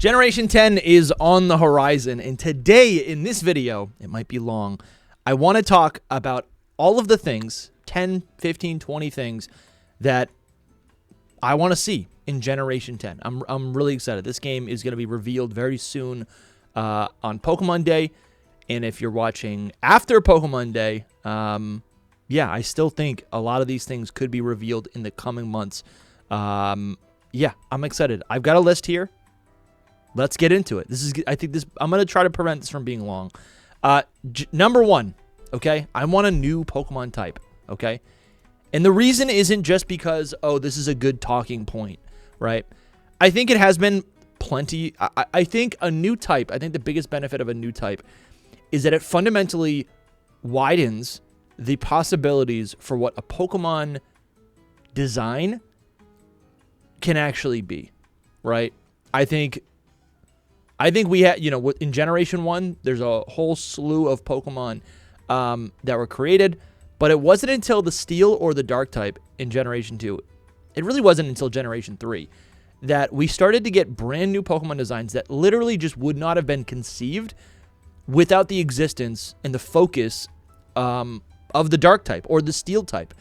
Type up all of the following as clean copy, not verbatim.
Generation 10 is on the horizon, and today in this video, it might be long, I want to talk about all of the things, 10, 15, 20 things that I want to see in Generation 10. I'm really excited. This game is going to be revealed very soon on Pokemon Day, and if you're watching after Pokemon Day, yeah, I still think a lot of these things could be revealed in the coming months. Yeah, I'm excited. I've got a list here. Let's get into it. I'm going to try to prevent this from being long. Number one, okay? I want a new Pokemon type, okay? And the reason isn't just because, oh, this is a good talking point, right? I think it has been plenty. I think a new type, I think the biggest benefit of a new type is that it fundamentally widens the possibilities for what a Pokemon design can actually be, right? I think we had, in Generation 1, there's a whole slew of Pokemon that were created, but it wasn't until the Steel or the Dark type in Generation 2, it really wasn't until Generation 3, that we started to get brand new Pokemon designs that literally just would not have been conceived without the existence and the focus of the Dark type or the Steel type.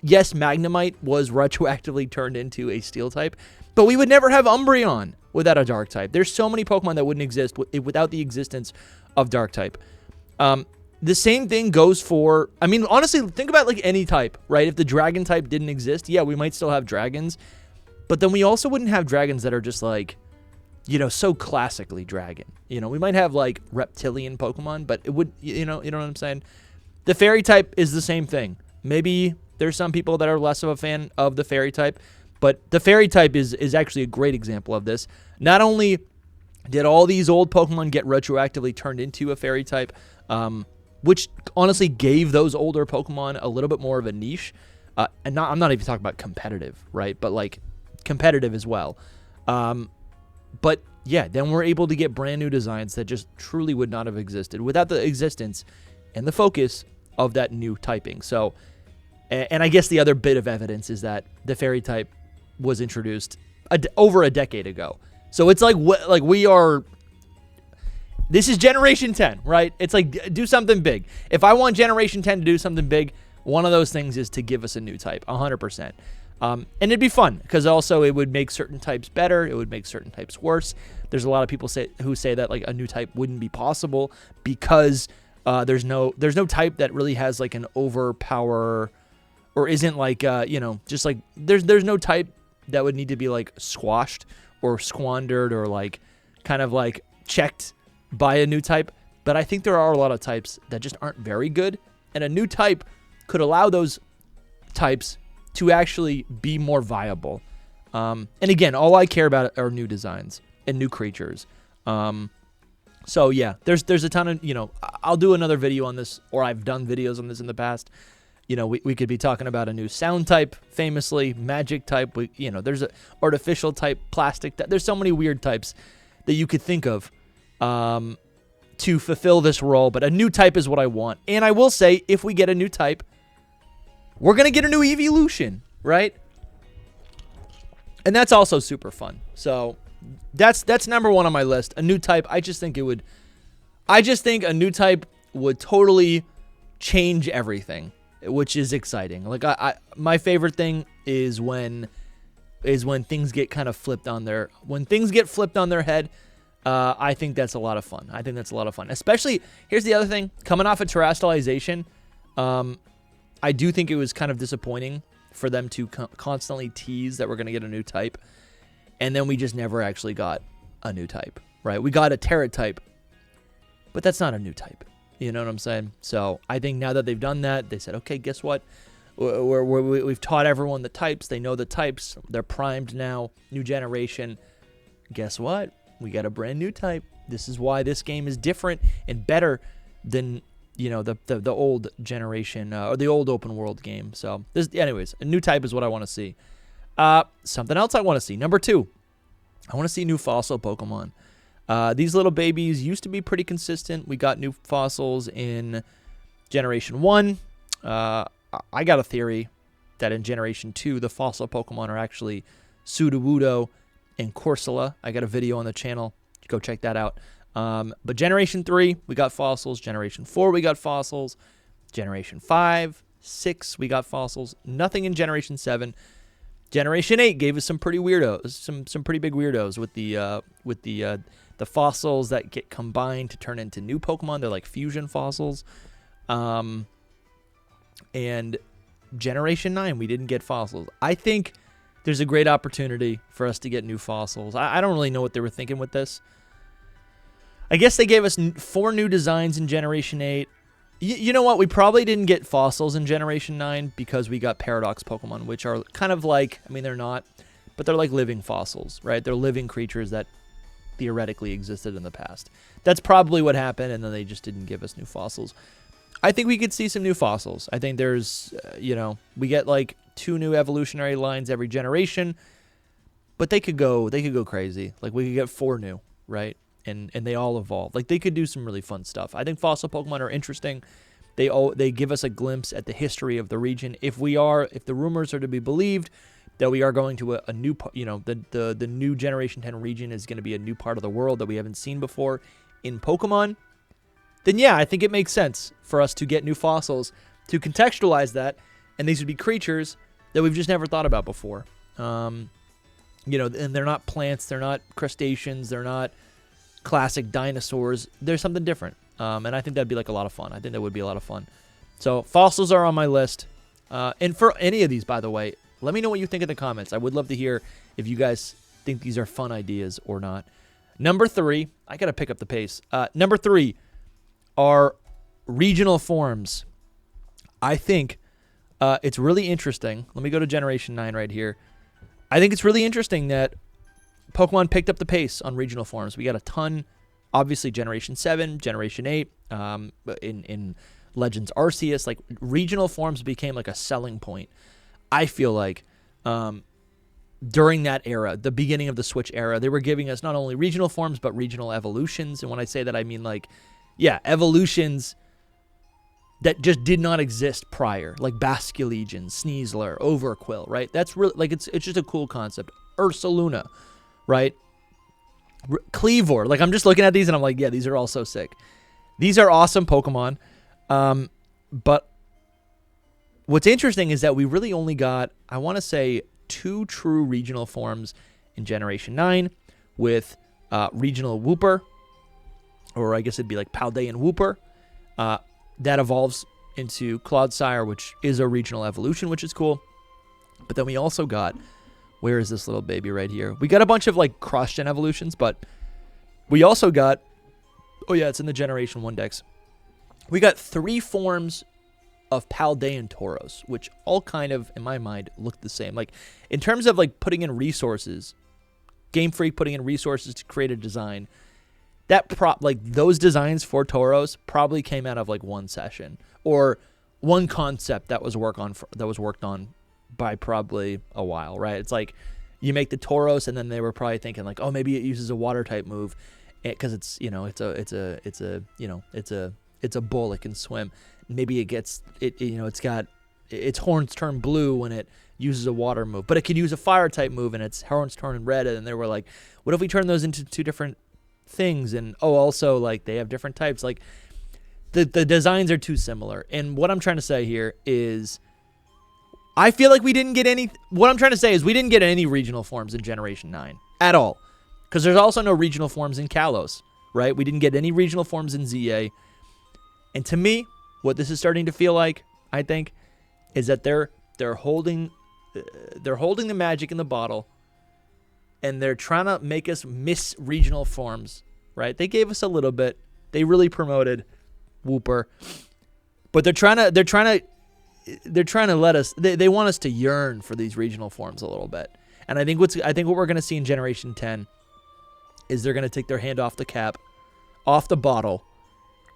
Yes, Magnemite was retroactively turned into a Steel type, but we would never have Umbreon without a Dark type. There's so many Pokemon that wouldn't exist without the existence of Dark type. The same thing goes for, I mean, honestly, think about like any type, right? If the Dragon type didn't exist, yeah, we might still have dragons, but then we also wouldn't have dragons that are just like, so classically dragon. We might have like reptilian Pokemon, but it would, you know what I'm saying? The Fairy type is the same thing. Maybe there's some people that are less of a fan of the Fairy type, but the Fairy type is actually a great example of this. Not only did all these old Pokemon get retroactively turned into a Fairy type, which honestly gave those older Pokemon a little bit more of a niche, and I'm not even talking about competitive, right? But like competitive as well. But yeah, then we're able to get brand new designs that just truly would not have existed without the existence and the focus of that new typing. So, and I guess the other bit of evidence is that the Fairy type was introduced over a decade ago. So it's like we are. This is Generation 10, right? It's like do something big. If I want Generation 10 to do something big, one of those things is to give us a new type, 100%. And it'd be fun because also it would make certain types better. It would make certain types worse. There's a lot of people who say that like a new type wouldn't be possible because there's no type that really has like an overpower or isn't like just like there's no type that would need to be like squashed or squandered or like kind of like checked by a new type. But I think there are a lot of types that just aren't very good, and a new type could allow those types to actually be more viable. And again, all I care about are new designs and new creatures. So yeah, there's a ton of, I'll do another video on this, or I've done videos on this in the past. We could be talking about a new sound type, famously, magic type. There's a artificial type, plastic type. There's so many weird types that you could think of to fulfill this role, but a new type is what I want. And I will say, if we get a new type, we're going to get a new evolution, right? And that's also super fun. So that's number one on my list. A new type. I just think a new type would totally change everything, which is exciting. Like my favorite thing is when things get kind of flipped on their head. I think that's a lot of fun. Especially, here's the other thing, coming off of terrestrialization, I do think it was kind of disappointing for them to constantly tease that we're going to get a new type, and then we just never actually got a new type, right? We got a Terra type, but that's not a new type. You know what I'm saying? So I think now that they've done that, they said, okay, guess what? We've taught everyone the types. They know the types. They're primed now. New generation. Guess what? We got a brand new type. This is why this game is different and better than the old generation or the old open world game. So anyways, a new type is what I want to see. Something else I want to see. Number 2, I want to see new fossil Pokemon. These little babies used to be pretty consistent. We got new fossils in Generation 1. I got a theory that in Generation 2, the fossil Pokemon are actually Sudowoodo and Corsola. I got a video on the channel. Go check that out. But Generation 3, we got fossils. Generation 4, we got fossils. Generation 5, 6, we got fossils. Nothing in Generation 7. Generation 8 gave us some pretty weirdos, some pretty big weirdos with the fossils that get combined to turn into new Pokemon. They're like fusion fossils. And Generation 9, we didn't get fossils. I think there's a great opportunity for us to get new fossils. I don't really know what they were thinking with this. I guess they gave us 4 new designs in Generation 8. You know what? We probably didn't get fossils in Generation 9 because we got Paradox Pokemon, which are kind of like, I mean, they're not, but they're like living fossils, right? They're living creatures that theoretically existed in the past. That's probably what happened, and then they just didn't give us new fossils. I think we could see some new fossils. I think there's, we get like 2 new evolutionary lines every generation, but they could go crazy. Like we could get 4 new, right? And they all evolve. Like they could do some really fun stuff. I think fossil Pokemon are interesting. They give us a glimpse at the history of the region. If the rumors are to be believed that we are going to a new, the new Generation 10 region is going to be a new part of the world that we haven't seen before in Pokemon, then yeah, I think it makes sense for us to get new fossils to contextualize that, and these would be creatures that we've just never thought about before. And they're not plants, they're not crustaceans, they're not classic dinosaurs. There's something different, and I think that'd be like a lot of fun. I think that would be a lot of fun. So fossils are on my list, and for any of these, by the way, let me know what you think in the comments. I would love to hear if you guys think these are fun ideas or not. Number 3, I gotta pick up the pace. Number 3 are regional forms. I think it's really interesting. Let me go to Generation 9 right here. I think it's really interesting that Pokemon picked up the pace on regional forms. We got a ton, obviously Generation 7, Generation 8, in Legends Arceus. Like, regional forms became like a selling point, I feel like, during that era, the beginning of the Switch era. They were giving us not only regional forms, but regional evolutions. And when I say that, I mean like, yeah, evolutions that just did not exist prior, like Basculegion, Sneasler, Overquill, right? That's really, like, it's just a cool concept. Ursaluna, right? Cleavor. Like, I'm just looking at these and I'm like, yeah, these are all so sick. These are awesome Pokemon. But what's interesting is that we really only got, I want to say, 2 true regional forms in Generation 9 with regional Wooper, or I guess it'd be like Paldean Wooper. That evolves into Clodsire, which is a regional evolution, which is cool. But then we also got, where is this little baby right here? We got a bunch of like cross-gen evolutions, but we also got, oh yeah, it's in the Generation 1 decks. We got 3 forms of Paldean Tauros, which all kind of, in my mind, look the same. Like, in terms of like putting in resources, Game Freak putting in resources to create a design, those designs for Tauros probably came out of like one session or one concept that was worked on by probably a while, right? It's like you make the Tauros, and then they were probably thinking like, oh, maybe it uses a water type move because it's a bull, it can swim. Maybe it's got its horns turn blue when it uses a water move, but it could use a fire type move and its horns turn red. And they were like, what if we turn those into 2 different things? And also like they have different types. Like the designs are too similar. And what I'm trying to say here is, I feel like we didn't get any. What I'm trying to say is we didn't get any regional forms in Generation 9 at all, because there's also no regional forms in Kalos, right? We didn't get any regional forms in ZA. And to me, what this is starting to feel like, I think, is that they're holding the magic in the bottle, and they're trying to make us miss regional forms, right? They gave us a little bit. They really promoted Wooper, but they're trying to let us. They want us to yearn for these regional forms a little bit. And I think what we're going to see in Generation 10 is they're going to take their hand off the cap, off the bottle,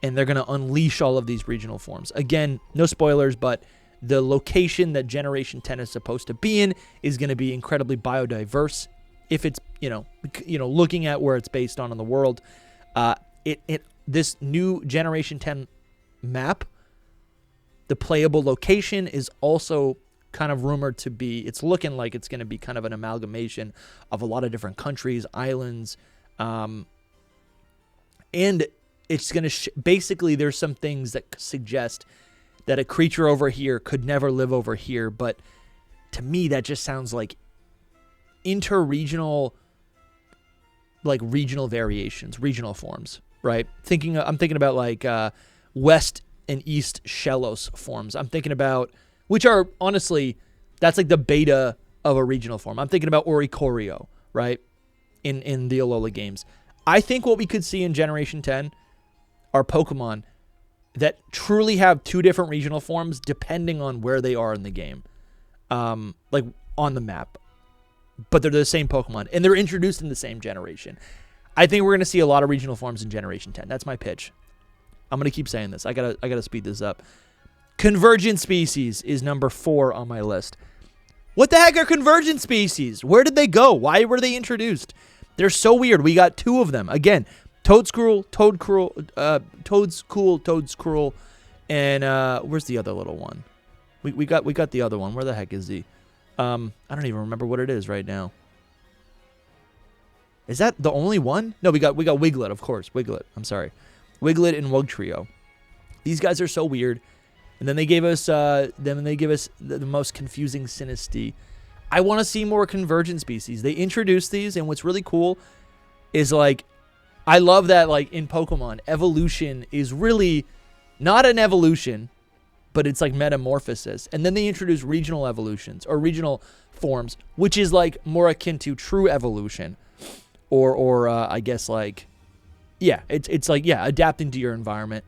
and they're going to unleash all of these regional forms. Again, no spoilers, but the location that Generation 10 is supposed to be in is going to be incredibly biodiverse. If it's, looking at where it's based on in the world, this new Generation 10 map, the playable location is also kind of rumored to be, it's looking like it's going to be kind of an amalgamation of a lot of different countries, islands, and it's going to basically there's some things that suggest that a creature over here could never live over here, but to me that just sounds like interregional, like regional variations, regional forms, right? I'm thinking about like West and East Shellos forms. I'm thinking about, which are honestly, that's like the beta of a regional form. I'm thinking about Oricorio, right? In the Alola games. I think what we could see in Generation 10 are Pokemon that truly have two different regional forms depending on where they are in the game. Like on the map. But they're the same Pokemon. And they're introduced in the same generation. I think we're going to see a lot of regional forms in Generation 10. That's my pitch. I'm going to keep saying this. I gotta speed this up. Convergent species is number 4 on my list. What the heck are convergent species? Where did they go? Why were they introduced? They're so weird. We got 2 of them. Again, Toedscruel, and where's the other little one? We got the other one. Where the heck is he? I don't even remember what it is right now. Is that the only one? No, we got Wiglet, of course. Wiglet. I'm sorry. Wiglet and Wugtrio. These guys are so weird. And then they gave us the most confusing Sinistea. I want to see more convergent species. They introduced these, and what's really cool is like I love that like in Pokemon, evolution is really not an evolution, but it's like metamorphosis. And then they introduce regional evolutions or regional forms, which is like more akin to true evolution, or I guess like it's like adapting to your environment.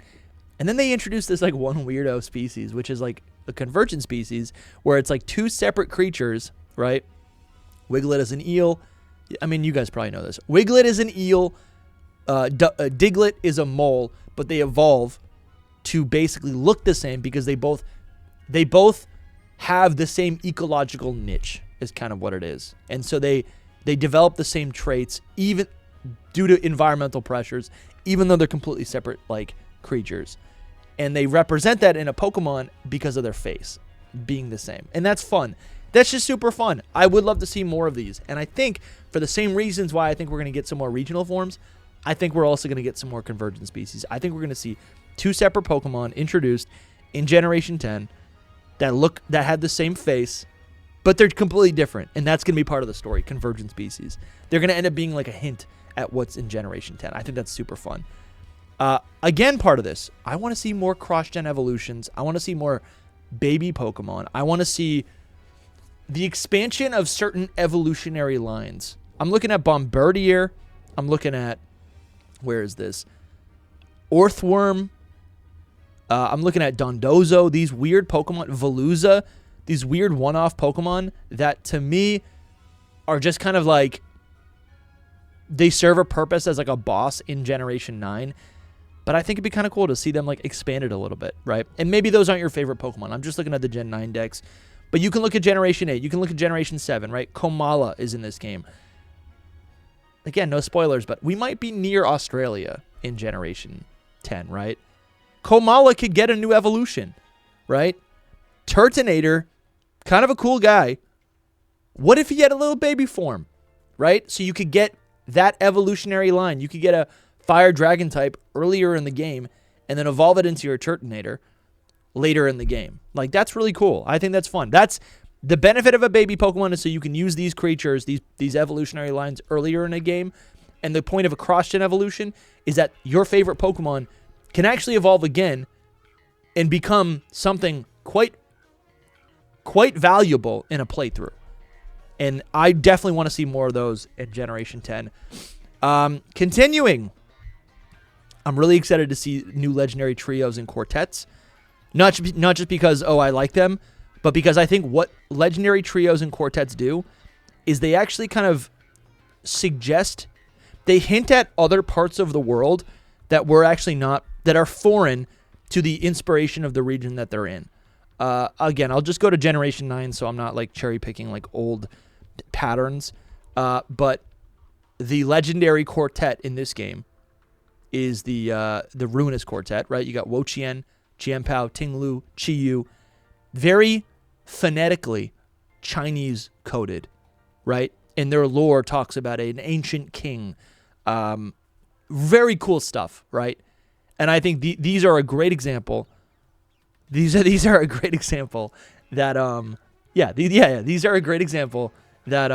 And then they introduced this like one weirdo species, which is like a convergent species, where it's like 2 separate creatures, right? Wiglet is an eel. I mean, you guys probably know this. Wiglet is an eel. Diglett is a mole, but they evolve to basically look the same because they both have the same ecological niche is kind of what it is. And so they develop the same traits even due to environmental pressures, even though they're completely separate like creatures. And they represent that in a Pokemon because of their face being the same. And that's fun. That's just super fun. I would love to see more of these. And I think for the same reasons why I think we're going to get some more regional forms, I think we're also going to get some more convergent species. I think we're going to see 2 separate Pokemon introduced in Generation 10 that had the same face, but they're completely different. And that's going to be part of the story, convergent species. They're going to end up being like a hint at what's in Generation 10. I think that's super fun. Again, part of this, I want to see more cross-gen evolutions. I want to see more baby Pokemon. I want to see the expansion of certain evolutionary lines. I'm looking at Bombardier. I'm looking at, where is this? Orthworm. I'm looking at Dondozo. These weird Pokemon, Veluza. These weird one-off Pokemon that, to me, are just kind of like, they serve a purpose as like a boss in Generation 9. But I think it'd be kind of cool to see them like expanded a little bit, right? And maybe those aren't your favorite Pokemon. I'm just looking at the Gen 9 decks. But you can look at Generation 8. You can look at Generation 7, right? Komala is in this game. Again, no spoilers, but we might be near Australia in Generation 10, right? Komala could get a new evolution, right? Turtonator, kind of a cool guy. What if he had a little baby form, right? So you could get that evolutionary line. You could get a Fire Dragon type earlier in the game and then evolve it into your Turtonator later in the game. Like, that's really cool. I think that's fun. That's the benefit of a baby Pokemon, is so you can use these creatures, these evolutionary lines earlier in a game. And the point of a cross-gen evolution is that your favorite Pokemon can actually evolve again and become something quite valuable in a playthrough. And I definitely want to see more of those in Generation 10. Continuing, I'm really excited to see new legendary trios and quartets. Not just because, I like them, but because I think what legendary trios and quartets do is they actually kind of suggest, they hint at other parts of the world that we're actually not, that are foreign to the inspiration of the region that they're in. Again, I'll just go to Generation 9 so I'm not like cherry picking like old patterns. But the legendary quartet in this game is the Ruinous Quartet, right? You got Wo-Chien, Chien-Pao, Ting-Lu, Chi-Yu. Very phonetically Chinese coded, right? And their lore talks about an ancient king. Very cool stuff, right? And I think these are a great example. These are a great example that these are a great example that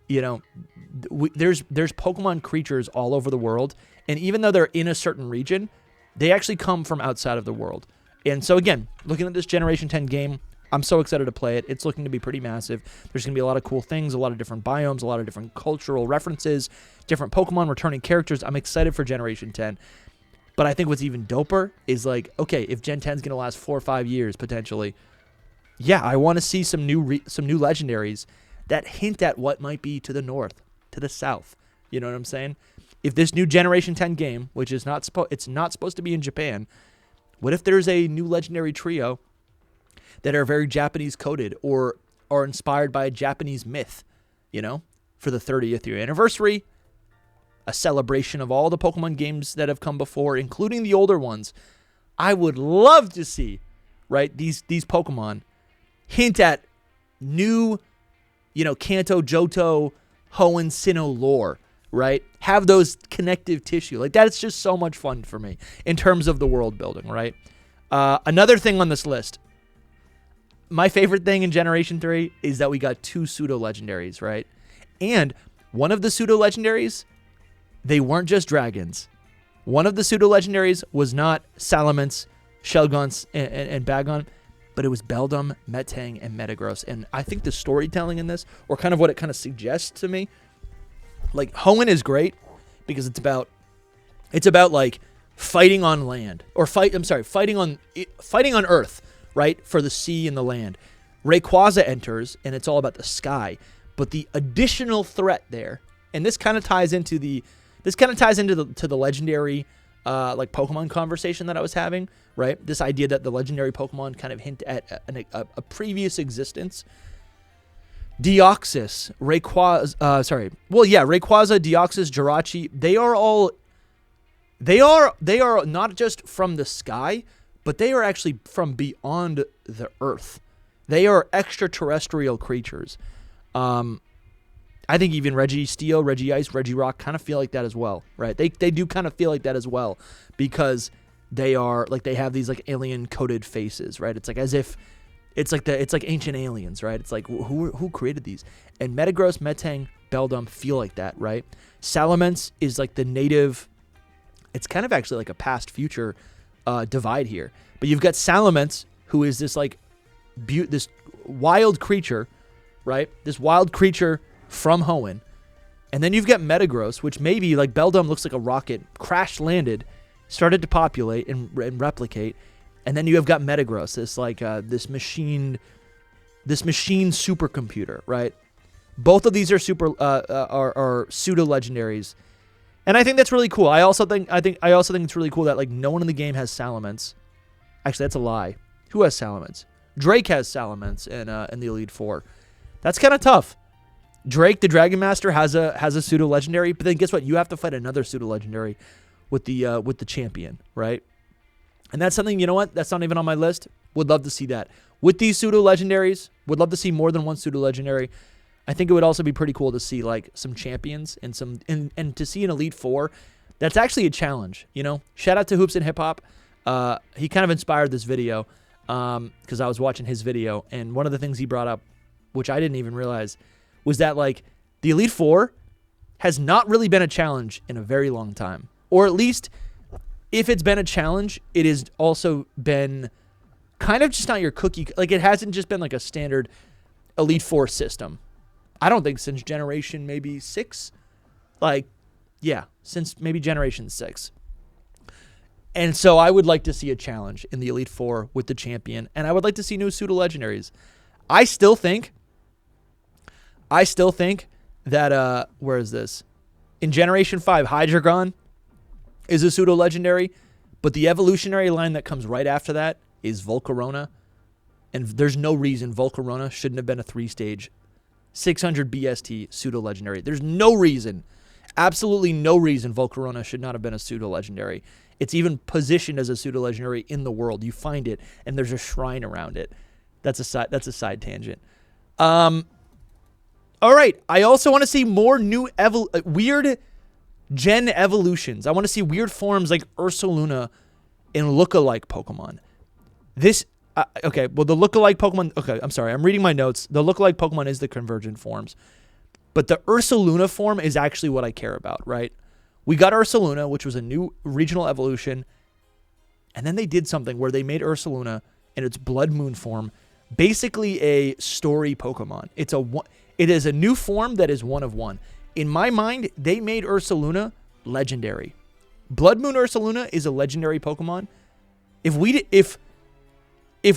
there's Pokemon creatures all over the world, and even though they're in a certain region, they actually come from outside of the world. And so again, looking at this Generation 10 game, I'm so excited to play it. It's looking to be pretty massive. There's going to be a lot of cool things, a lot of different biomes, a lot of different cultural references, different Pokemon returning characters. I'm excited for Generation 10. But I think what's even doper is like, okay, if Gen 10 is going to last 4 or 5 years potentially, yeah, I want to see some new legendaries that hint at what might be to the north, to the south. You know what I'm saying? If this new Generation 10 game, which is it's not supposed to be in Japan, what if there's a new legendary trio that are very Japanese coded or are inspired by a Japanese myth, for the 30th year anniversary, a celebration of all the Pokemon games that have come before, including the older ones. I would love to see, right, these Pokemon hint at new, Kanto, Johto, Hoenn, Sinnoh lore, right? Have those connective tissue. Like, that's just so much fun for me in terms of the world building, right? Another thing on this list, my favorite thing in Generation 3 is that we got 2 pseudo-legendaries, right? And one of the pseudo-legendaries, they weren't just dragons. One of the pseudo-legendaries was not Salamence, Shelgon, and Bagon, but it was Beldum, Metang, and Metagross. And I think the storytelling in this, or kind of what it kind of suggests to me, like, Hoenn is great because it's about like fighting on land, or fighting on Earth, right, for the sea and the land. Rayquaza enters, and it's all about the sky. But the additional threat there, and this kind of ties into the legendary like Pokemon conversation that I was having, right? This idea that the legendary Pokemon kind of hint at a previous existence. Deoxys, Rayquaza, Deoxys, Jirachi, they are not just from the sky, but they are actually from beyond the earth. They are extraterrestrial creatures. I think even Registeel, Regice, Regirock kind of feel like that as well, right? They do kind of feel like that as well because they are like, they have these like alien coded faces, right? It's like as if it's like ancient aliens, right? It's like who created these? And Metagross, Metang, Beldum feel like that, right? Salamence is like the native. It's kind of actually like a past future divide here. But you've got Salamence, who is this like this wild creature, right? This wild creature from Hoenn. And then you've got Metagross, which maybe like Beldum looks like a rocket, crash landed, started to populate and replicate. And then you have got Metagross, this like this machine supercomputer, right? Both of these are are pseudo legendaries, and I think that's really cool. I also think it's really cool that like no one in the game has Salamence. Actually, that's a lie. Who has Salamence? Drake has Salamence in the Elite Four. That's kind of tough. Drake, the Dragon Master, has a pseudo legendary, but then guess what? You have to fight another pseudo legendary with the champion, right? And that's something, you know what? That's not even on my list. Would love to see that. With these pseudo-legendaries, would love to see more than one pseudo-legendary. I think it would also be pretty cool to see, like, some champions and to see an Elite Four. That's actually a challenge, Shout out to Hoops and Hip Hop. He kind of inspired this video because I was watching his video. And one of the things he brought up, which I didn't even realize, was that, like, the Elite Four has not really been a challenge in a very long time. Or at least, if it's been a challenge, it has also been kind of just not your cookie. Like, it hasn't just been like a standard Elite Four system. I don't think since Generation maybe 6. Like, yeah, since maybe Generation 6. And so I would like to see a challenge in the Elite Four with the champion. And I would like to see new pseudo-legendaries. I still think that, where is this? In Generation 5, Hydreigon is a pseudo-legendary, but the evolutionary line that comes right after that is Volcarona, and there's no reason Volcarona shouldn't have been a 3-stage 600 BST pseudo-legendary. There's no reason, absolutely no reason Volcarona should not have been a pseudo-legendary. It's even positioned as a pseudo-legendary in the world. You find it, and there's a shrine around it. That's a side tangent. All right. I also want to see more new weird gen evolutions. I want to see weird forms like Ursaluna in lookalike Pokemon. Okay, well, the lookalike Pokemon... Okay, I'm sorry. I'm reading my notes. The lookalike Pokemon is the Convergent forms. But the Ursaluna form is actually what I care about, right? We got Ursaluna, which was a new regional evolution. And then they did something where they made Ursaluna in its Blood Moon form basically a story Pokemon. It is a new form that is one of one. In my mind, they made Ursaluna legendary. Blood Moon Ursaluna is a legendary Pokemon. If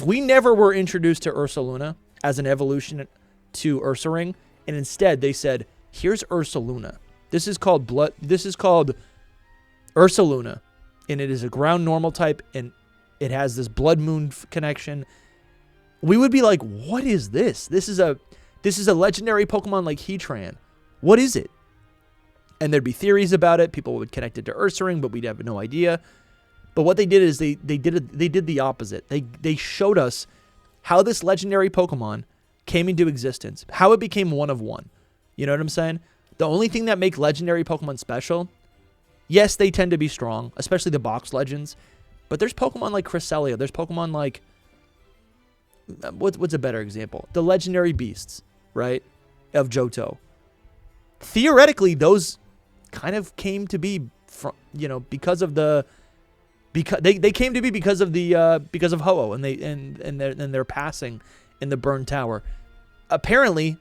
we never were introduced to Ursaluna as an evolution to Ursaring, and instead they said, here's Ursaluna. This is called Ursaluna, and it is a ground normal type, and it has this Blood Moon connection. We would be like, what is this? This is a legendary Pokemon like Heatran. What is it? And there'd be theories about it. People would connect it to Ursaring, but we'd have no idea. But what they did is they did the opposite. They showed us how this legendary Pokemon came into existence, how it became one of one. You know what I'm saying? The only thing that make legendary Pokemon special, yes, they tend to be strong, especially the box legends. But there's Pokemon like Cresselia. There's Pokemon like, what's a better example? The legendary beasts, right? Of Johto. Theoretically, those kind of came to be from, because of the... Because they came to be because of Ho-Oh and their passing in the Burned Tower. Apparently,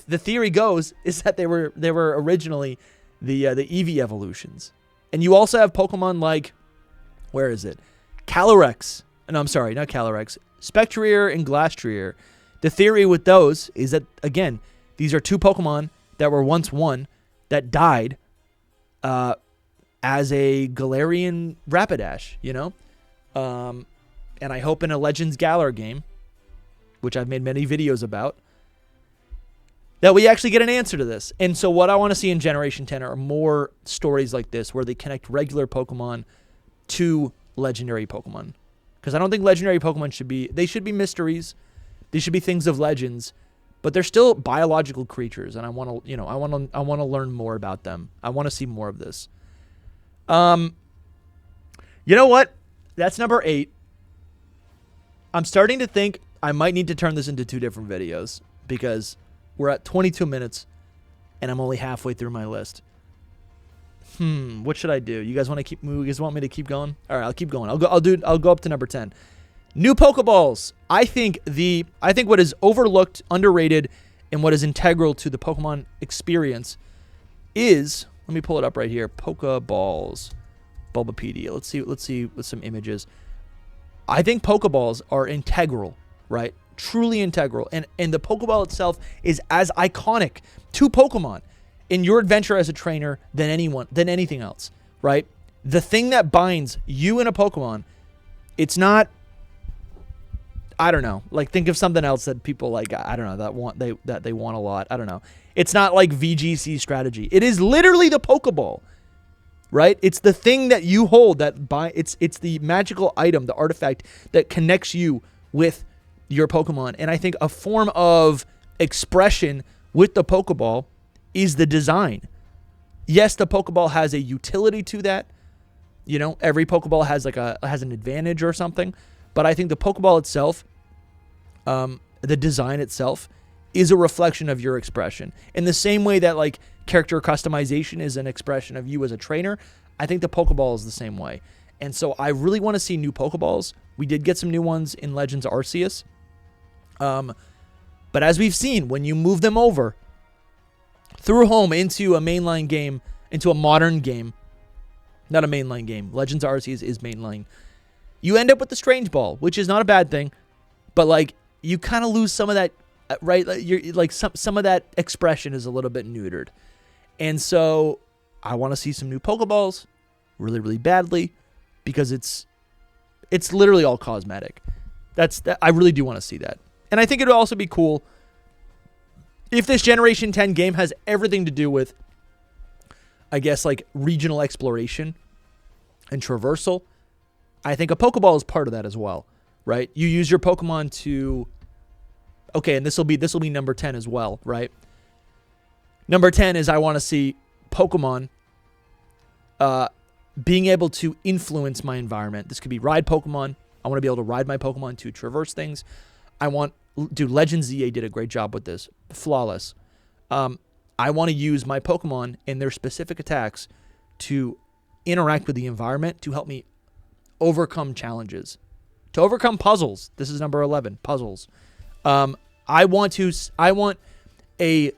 the theory goes is that they were originally the Eevee evolutions. And you also have Pokemon like, where is it? Calyrex. No, I'm sorry, not Calyrex. Spectrier and Glastrier. The theory with those is that, again, these are two Pokemon that were once one that died as a Galarian Rapidash, and I hope in a Legends Galar game, which I've made many videos about, that we actually get an answer to this. And so what I want to see in Generation 10 are more stories like this where they connect regular Pokemon to legendary Pokemon. Because I don't think legendary Pokemon should be mysteries. They should be things of legends, but they're still biological creatures, and I want to learn more about them. I want to see more of this. You know what? That's number 8. I'm starting to think I might need to turn this into 2 different videos because we're at 22 minutes and I'm only halfway through my list. What should I do? You guys want me to keep going? All right, I'll keep going. I'll go up to number 10. New Pokeballs. I think what is overlooked, underrated, and what is integral to the Pokemon experience is, let me pull it up right here. Pokeballs. Bulbapedia. Let's see with some images. I think Pokeballs are integral, right? Truly integral. And the Pokeball itself is as iconic to Pokemon in your adventure as a trainer than anything else, right? The thing that binds you and a Pokemon, it's not, I don't know, like think of something else that people like, I don't know, that they want a lot. I don't know. It's not like VGC strategy. It is literally the Pokeball, right? It's the thing that you hold it's the magical item, the artifact that connects you with your Pokemon. And I think a form of expression with the Pokeball is the design. Yes, the Pokeball has a utility to that. Every Pokeball has has an advantage or something. But I think the Pokeball itself, the design itself, is a reflection of your expression. In the same way that like character customization is an expression of you as a trainer, I think the Pokeball is the same way. And so I really want to see new Pokeballs. We did get some new ones in Legends Arceus. But as we've seen, when you move them over through home into a mainline game, into a modern game, not a mainline game, Legends Arceus is mainline, you end up with the Strange Ball, which is not a bad thing, but like you kind of lose some of that, right? You're like some of that expression is a little bit neutered. And so I want to see some new Pokeballs really, really badly because it's literally all cosmetic. I really do want to see that. And I think it would also be cool if this Generation 10 game has everything to do with, I guess, like regional exploration and traversal. I think a Pokeball is part of that as well, right? You use your Pokemon to Okay, and this will be number 10 as well, right? Number 10 is I want to see Pokemon being able to influence my environment. This could be ride Pokemon. I want to be able to ride my Pokemon to traverse things. Dude, Legends ZA did a great job with this. Flawless. I want to use my Pokemon and their specific attacks to interact with the environment to help me overcome challenges, to overcome puzzles. This is number 11, puzzles. I want a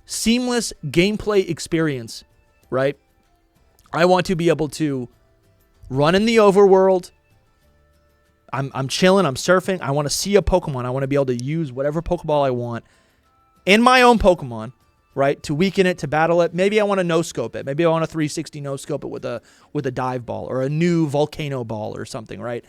seamless gameplay experience, right? I want to be able to run in the overworld. I'm chilling, I'm surfing. I want to see a Pokemon. I want to be able to use whatever Pokeball I want in my own Pokemon, right? To weaken it, to battle it. Maybe I want to no-scope it. Maybe I want a 360 no-scope it with a dive ball or a new volcano ball or something, right?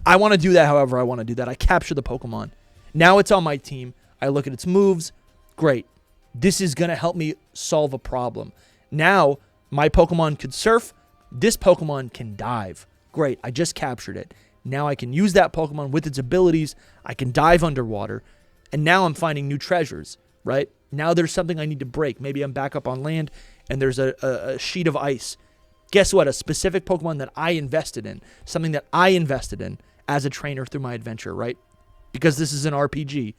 I want to do that however I want to do that. I capture the Pokemon. Now it's on my team. I look at its moves. Great. This is going to help me solve a problem. Now my Pokemon could surf. This Pokemon can dive. Great. I just captured it. Now I can use that Pokemon with its abilities. I can dive underwater. And now I'm finding new treasures, right? Now there's something I need to break. Maybe I'm back up on land and there's a sheet of ice. Guess what? A specific Pokemon that I invested in. Something that I invested in as a trainer through my adventure, right? Because this is an RPG.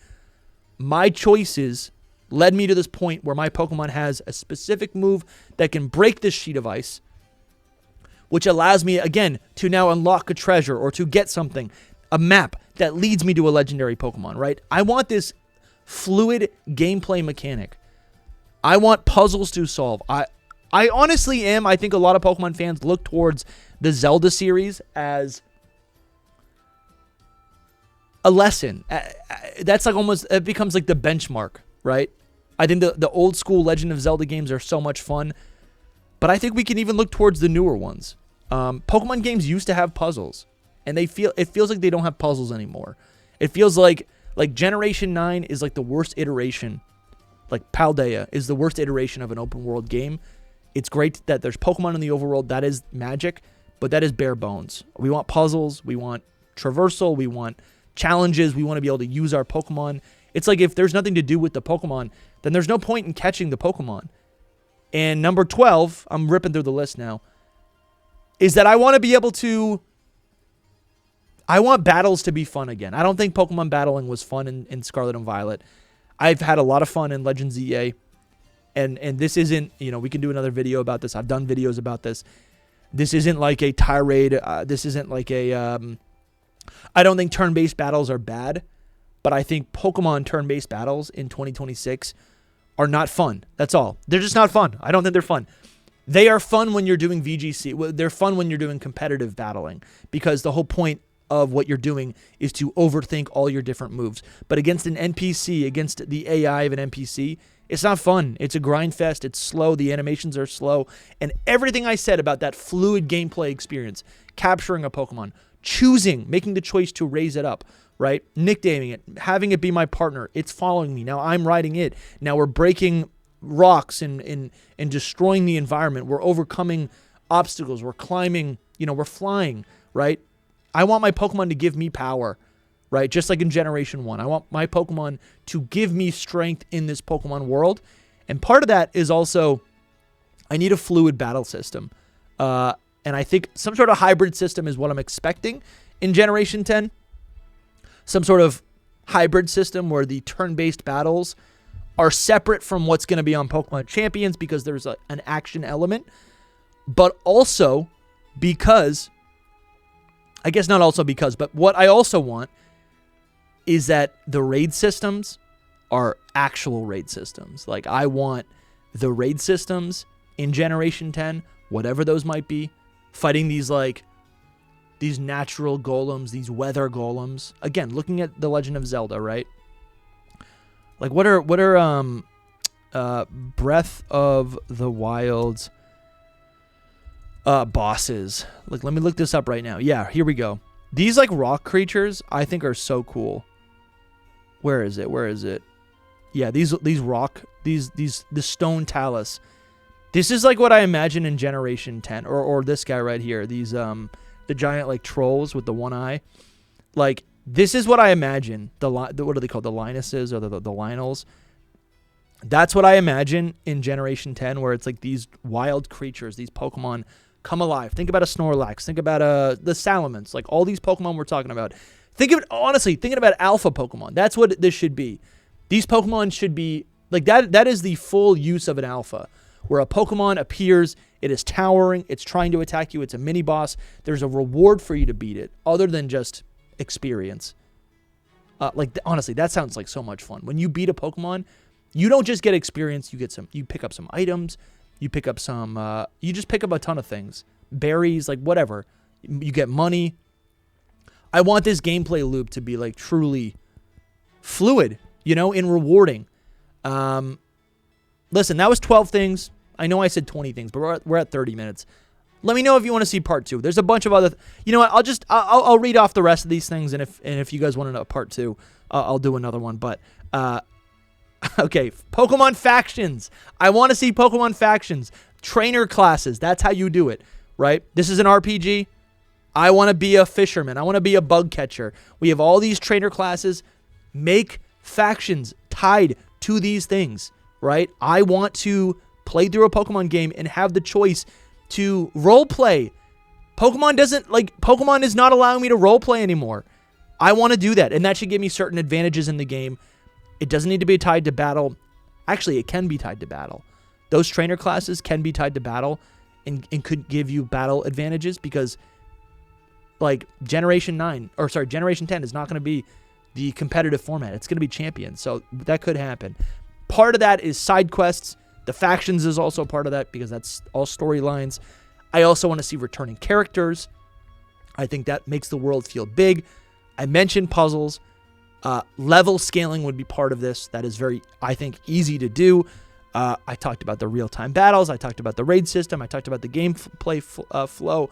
My choices led me to this point where my Pokemon has a specific move that can break this sheet of ice, which allows me, again, to now unlock a treasure or to get something, a map that leads me to a legendary Pokemon, right? I want this fluid gameplay mechanic. I want puzzles to solve. I honestly am. I think a lot of Pokemon fans look towards the Zelda series as a lesson. That's like almost, it becomes like the benchmark, right? I think the old school Legend of Zelda games are so much fun, but I think we can even look towards the newer ones. Pokemon games used to have puzzles, and it feels like they don't have puzzles anymore. It feels like Generation 9 is like the worst iteration. Like Paldea is the worst iteration of an open world game. It's great that there's Pokemon in the overworld. That is magic, but that is bare bones. We want puzzles. We want traversal. We want challenges. We want to be able to use our Pokemon. It's like if there's nothing to do with the Pokemon, then there's no point in catching the Pokemon. And number 12, I'm ripping through the list now, is that I want to be able to... I want battles to be fun again. I don't think Pokemon battling was fun in Scarlet and Violet. I've had a lot of fun in Legends EA. And this isn't, we can do another video about this. I've done videos about this. This isn't like a tirade. This isn't like a... I don't think turn-based battles are bad, but I think Pokemon turn-based battles in 2026 are not fun. That's all. They're just not fun. I don't think they're fun. They are fun when you're doing VGC. They're fun when you're doing competitive battling, because the whole point of what you're doing is to overthink all your different moves. But against an NPC, against the AI of an NPC, it's not fun. It's a grind fest. It's slow. The animations are slow. And everything I said about that fluid gameplay experience, capturing a Pokemon, making the choice to raise it up, right? Nicknaming it, having it be my partner. It's following me. Now I'm riding it. Now we're breaking rocks and destroying the environment. We're overcoming obstacles. We're climbing, we're flying, right? I want my Pokemon to give me power, right? Just like in Generation 1. I want my Pokemon to give me strength in this Pokemon world. And part of that is also, I need a fluid battle system. And I think some sort of hybrid system is what I'm expecting in Generation 10. Some sort of hybrid system where the turn-based battles are separate from what's going to be on Pokemon Champions, because there's an action element. But also because... I guess not also because, but what I also want is that the raid systems are actual raid systems. Like, I want the raid systems in Generation 10, whatever those might be, fighting these natural golems, these weather golems. Again, looking at The Legend of Zelda, right? Like, what are Breath of the Wild's bosses? Like, let me look this up right now. Yeah, here we go. These like rock creatures I think are so cool. Where is it? Yeah, these the stone talus. This is like what I imagine in Generation 10, or this guy right here. These the giant like trolls with the one eye. Like, This is what I imagine. What are they called? The Linuses or the Lionels? That's what I imagine in Generation 10, where it's like these wild creatures, these Pokemon come alive. Think about a Snorlax. Think about the Salamence. Like all these Pokemon we're talking about. Honestly, thinking about alpha Pokemon. That's what this should be. These Pokemon should be like that. That is the full use of an alpha, where a Pokemon appears, it is towering, it's trying to attack you, it's a mini boss. There's a reward for you to beat it, other than just experience. Honestly, that sounds like so much fun. When you beat a Pokemon, you don't just get experience, you pick up some items, you pick up some, you just pick up a ton of things. Berries, like whatever. You get money. I want this gameplay loop to be like truly fluid, and rewarding. Listen, that was 12 things. I know I said 20 things, but we're at 30 minutes. Let me know if you want to see part 2. There's a bunch of other. You know what? I'll read off the rest of these things, and if you guys want to know part 2, I'll do another one. But okay, Pokemon factions. I want to see Pokemon factions. Trainer classes. That's how you do it, right? This is an RPG. I want to be a fisherman. I want to be a bug catcher. We have all these trainer classes. Make factions tied to these things, right? I want to play through a Pokemon game and have the choice to role play. Pokemon is not allowing me to role play anymore. I want to do that, and that should give me certain advantages in the game. It doesn't need to be tied to battle. Actually, it can be tied to battle. Those trainer classes can be tied to battle and could give you battle advantages, because like Generation 10 is not going to be the competitive format. It's going to be champions, so that could happen. Part of that is side quests. The factions is also part of that, because that's all storylines. I also want to see returning characters. I think that makes the world feel big. I mentioned puzzles. Level scaling would be part of this. That is very, I think, easy to do. I talked about the real-time battles. I talked about the raid system. I talked about the gameplay flow.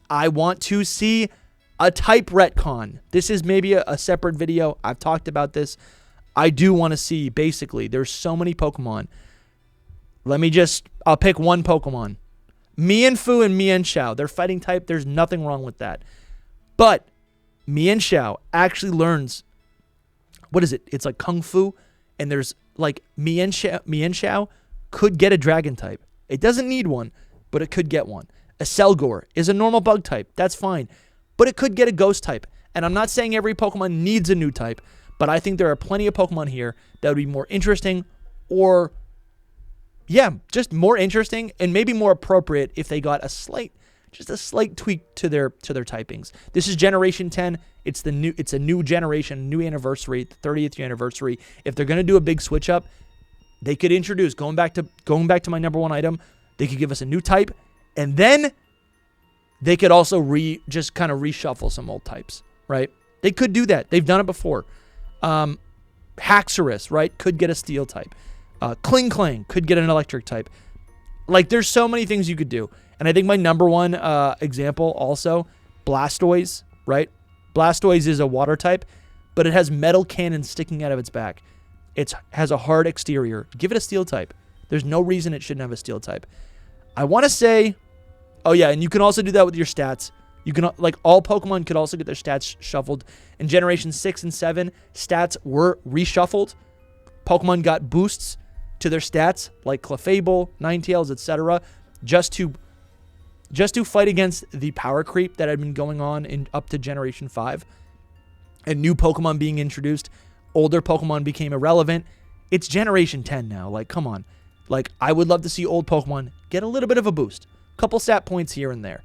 I want to see a type retcon. This is maybe a separate video. I've talked about this. I do want to see, basically, there's so many Pokemon. I'll pick one Pokemon. Mienfoo and Mienshao. They're fighting type. There's nothing wrong with that. But Mienshao actually learns, what is it? It's like Kung Fu. And there's like Mienshao could get a dragon type. It doesn't need one, but it could get one. A Selgor is a normal bug type. That's fine. But it could get a ghost type. And I'm not saying every Pokemon needs a new type, but I think there are plenty of Pokemon here that would be more interesting, or, yeah, just more interesting and maybe more appropriate if they got a slight tweak to their typings. This is Generation 10. It's a new generation, new anniversary, the 30th anniversary. If they're gonna do a big switch up, they could introduce, going back to my number one item, they could give us a new type, and then they could also just kind of reshuffle some old types, right? They could do that. They've done it before. Haxorus, right, could get a steel type. Kling Klang could get an electric type. Like, there's so many things you could do. And I think my number one example also, Blastoise, right? Blastoise is a water type, but it has metal cannons sticking out of its back. It has a hard exterior. Give it a steel type. There's no reason it shouldn't have a steel type. I want to say, oh yeah, and you can also do that with your stats. You can, like, all Pokemon could also get their stats shuffled. In Generation 6 and 7, stats were reshuffled. Pokemon got boosts to their stats, like Clefable, Ninetales, etc., just to fight against the power creep that had been going on up to Generation 5. And new Pokemon being introduced. Older Pokemon became irrelevant. It's Generation 10 now. Like, come on. Like, I would love to see old Pokemon get a little bit of a boost. Couple stat points here and there.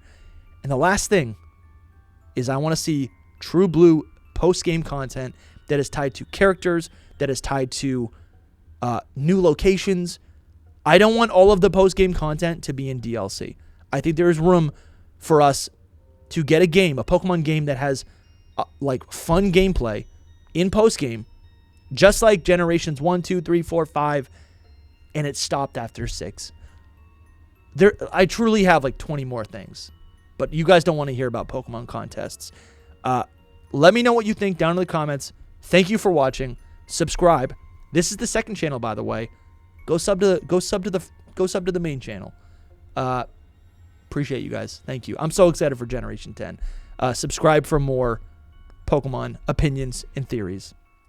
And the last thing is I want to see true blue post-game content that is tied to characters, that is tied to new locations. I don't want all of the post-game content to be in DLC. I think there is room for us to get a Pokemon game that has like fun gameplay in post-game, just like Generations 1, 2, 3, 4, 5, and it stopped after 6. I truly have like 20 more things. But you guys don't want to hear about Pokemon contests. Let me know what you think down in the comments. Thank you for watching. Subscribe. This is the second channel, by the way. Go sub to the main channel. Appreciate you guys. Thank you. I'm so excited for Generation 10. Subscribe for more Pokemon opinions and theories.